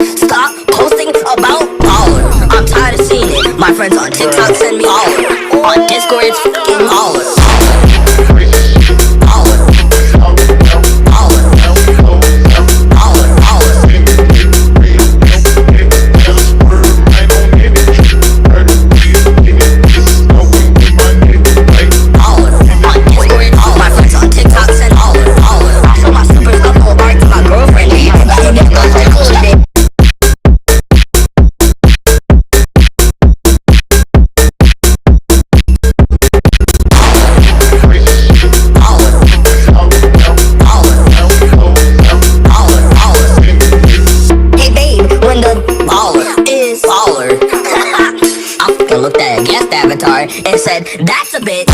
Stop posting about baller. I'm tired of seeing it. My friends on TikTok send me baller. On Discord it's fucking baller. Looked at a guest avatar and said, "That's a bit."